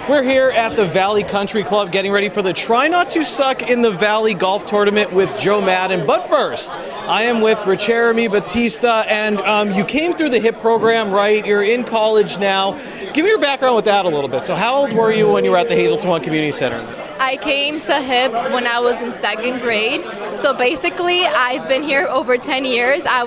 We're here at the Valley Country Club getting ready for the Try Not to Suck in the Valley Golf Tournament with Joe Madden. But first, I am with Jeremy Batista, and you came through the HIP program, right? You're in college now. Give me your background with that a little bit. So how old were you when you were at the Hazleton One Community Center? I came to HIP when I was in second grade. So basically, I've been here over 10 years. I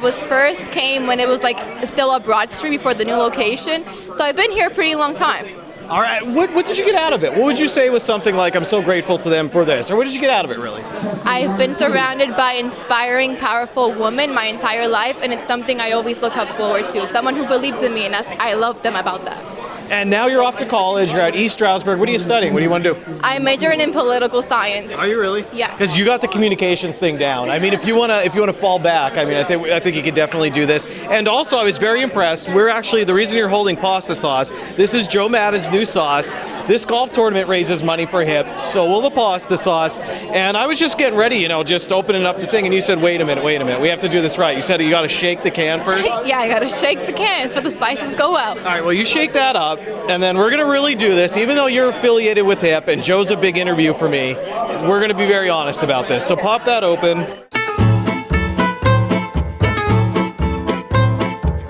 came when it was still a Broad Street before the new location. So I've been here a pretty long time. All right, what did you get out of it? What would you say was something like, I'm so grateful to them for this? Or what did you get out of it, really? I've been surrounded by inspiring, powerful women my entire life, and it's something I always look up forward to. Someone who believes in me, and I love them about that. And now you're off to college, you're at East Stroudsburg. What are you studying? What do you want to do? I'm majoring in political science. Are you really? Yeah. Because you got the communications thing down. I mean, if you wanna fall back, I mean, I think you could definitely do this. And also, I was very impressed. We're actually, the reason you're holding pasta sauce, this is Joe Madden's new sauce. This golf tournament raises money for HIP, so will the pasta sauce. And I was just getting ready, just opening up the thing, and you said, wait a minute, we have to do this right. You said you got to shake the can first? Yeah, I got to shake the can so the spices go out. All right, well, you shake that up, and then we're going to really do this. Even though you're affiliated with HIP, and Joe's a big interview for me, we're going to be very honest about this. So pop that open.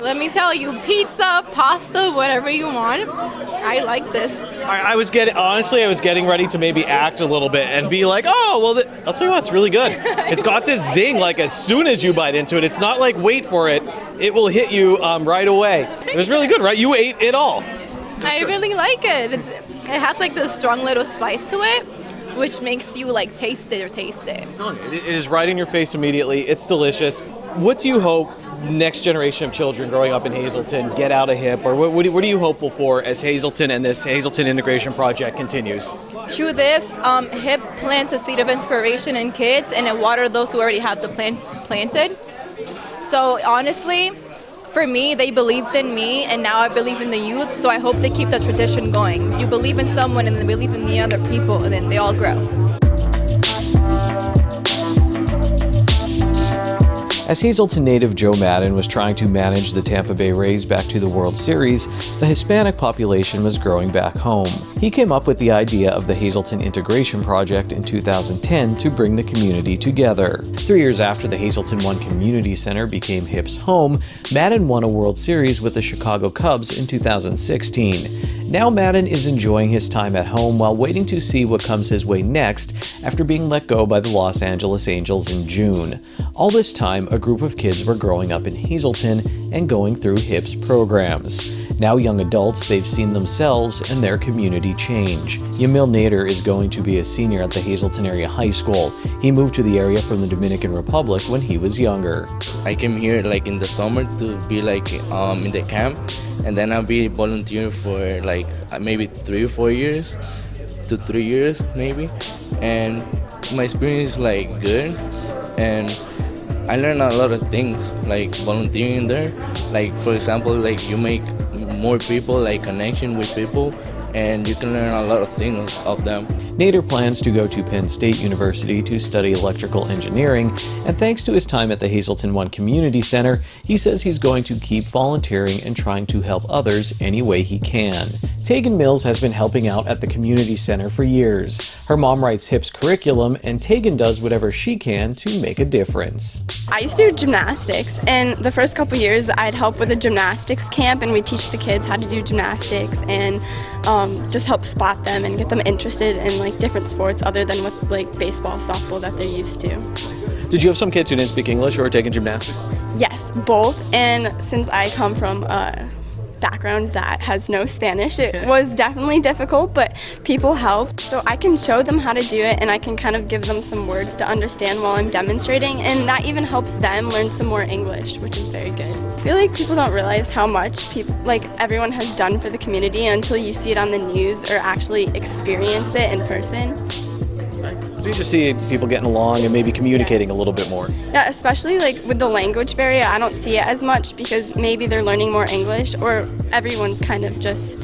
Let me tell you, pizza, pasta, whatever you want. I like this. I was getting ready to maybe act a little bit and be like, oh, well, I'll tell you what, it's really good. It's got this zing, as soon as you bite into it. It's not like wait for it. It will hit you right away. It was really good, right? You ate it all. I really like it. It has this strong little spice to it, which makes you taste it. It is right in your face immediately. It's delicious. What do you hope next generation of children growing up in Hazleton get out of HIP, or what are you hopeful for as Hazleton and this Hazleton integration project continues? Through this, HIP plants a seed of inspiration in kids, and it waters those who already have the plants planted. So honestly, for me, they believed in me, and now I believe in the youth, so I hope they keep the tradition going. You believe in someone, and then believe in the other people, and then they all grow. As Hazleton native Joe Madden was trying to manage the Tampa Bay Rays back to the World Series, the Hispanic population was growing back home. He came up with the idea of the Hazleton Integration Project in 2010 to bring the community together. 3 years after the Hazleton One Community Center became HIP's home, Madden won a World Series with the Chicago Cubs in 2016. Now Madden is enjoying his time at home while waiting to see what comes his way next after being let go by the Los Angeles Angels in June. All this time, a group of kids were growing up in Hazleton and going through HIP's programs. Now young adults, they've seen themselves and their community change. Yamil Nader is going to be a senior at the Hazleton Area High School. He moved to the area from the Dominican Republic when he was younger. I came here in the summer to be in the camp, and then I'll be volunteering for maybe 3 or 4 years to 3 years maybe. And my experience is good, and I learned a lot of things volunteering there. For example, you make more people, connection with people, and you can learn a lot of things of them. Nader plans to go to Penn State University to study electrical engineering, and thanks to his time at the Hazleton One Community Center, he says he's going to keep volunteering and trying to help others any way he can. Tegan Mills has been helping out at the community center for years. Her mom writes HIP's curriculum, and Tegan does whatever she can to make a difference. I used to do gymnastics, and the first couple years I'd help with a gymnastics camp, and we'd teach the kids how to do gymnastics and just help spot them and get them interested in different sports other than with baseball, softball that they're used to. Did you have some kids who didn't speak English or were taking gymnastics? Yes, both, and since I come from background that has no Spanish, it was definitely difficult, but people helped. So I can show them how to do it, and I can kind of give them some words to understand while I'm demonstrating, and that even helps them learn some more English, which is very good. I feel like people don't realize how much everyone has done for the community until you see it on the news or actually experience it in person. So you just see people getting along and maybe communicating a little bit more. Yeah, especially with the language barrier, I don't see it as much because maybe they're learning more English, or everyone's kind of just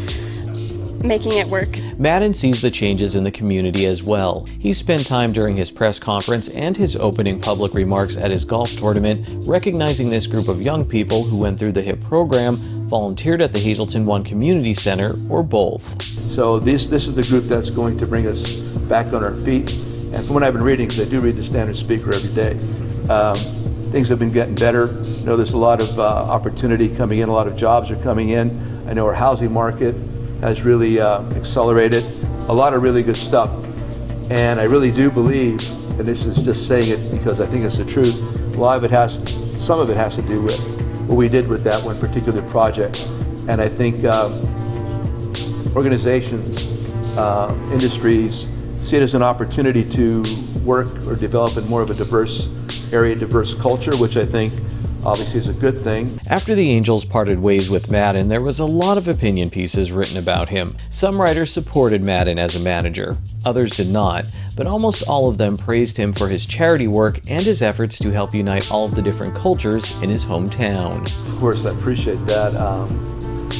making it work. Madden sees the changes in the community as well. He spent time during his press conference and his opening public remarks at his golf tournament recognizing this group of young people who went through the HIP program volunteered at the Hazleton One Community Center, or both. So this is the group that's going to bring us back on our feet. And from what I've been reading, because I do read the Standard Speaker every day, things have been getting better. I know there's a lot of opportunity coming in, a lot of jobs are coming in. I know our housing market has really accelerated. A lot of really good stuff. And I really do believe, and this is just saying it because I think it's the truth, some of it has to do with what we did with that one particular project. And I think organizations, industries, see it as an opportunity to work or develop in more of a diverse area, diverse culture, which I think obviously is a good thing. After the Angels parted ways with Madden, there was a lot of opinion pieces written about him. Some writers supported Madden as a manager, others did not, but almost all of them praised him for his charity work and his efforts to help unite all of the different cultures in his hometown. Of course, I appreciate that.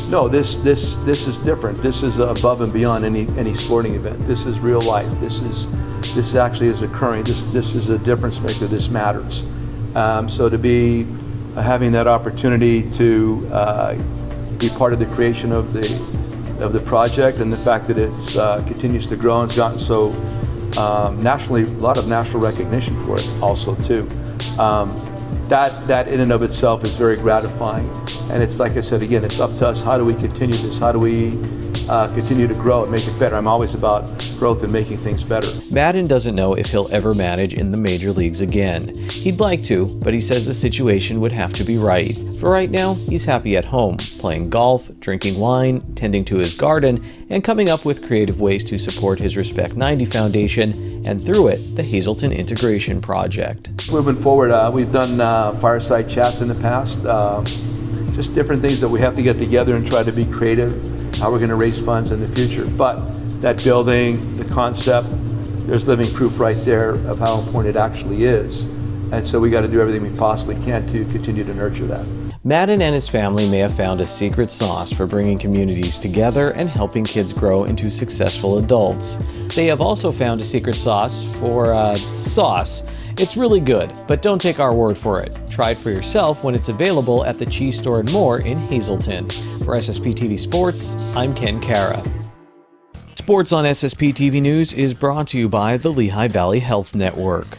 No, this is different. This is above and beyond any sporting event. This is real life. This actually is occurring. This is a difference maker. This matters. So to be having that opportunity to be part of the creation of the project, and the fact that it's continues to grow and it's gotten so nationally, a lot of national recognition for it also too. That in and of itself is very gratifying. And it's like I said again, it's up to us. How do we continue this? How do we continue to grow and make it better? I'm always about growth and making things better. Madden doesn't know if he'll ever manage in the major leagues again. He'd like to, but he says the situation would have to be right. For right now, he's happy at home, playing golf, drinking wine, tending to his garden, and coming up with creative ways to support his Respect 90 Foundation, and through it, the Hazleton Integration Project. Moving forward, we've done fireside chats in the past, just different things that we have to get together and try to be creative, how we're going to raise funds in the future. But that building, the concept, there's living proof right there of how important it actually is. And so we got to do everything we possibly can to continue to nurture that. Madden and his family may have found a secret sauce for bringing communities together and helping kids grow into successful adults. They have also found a secret sauce for sauce. It's really good, but don't take our word for it. Try it for yourself when it's available at the Cheese Store and More in Hazleton. For SSPTV Sports, I'm Ken Cara. Sports on SSPTV News is brought to you by the Lehigh Valley Health Network.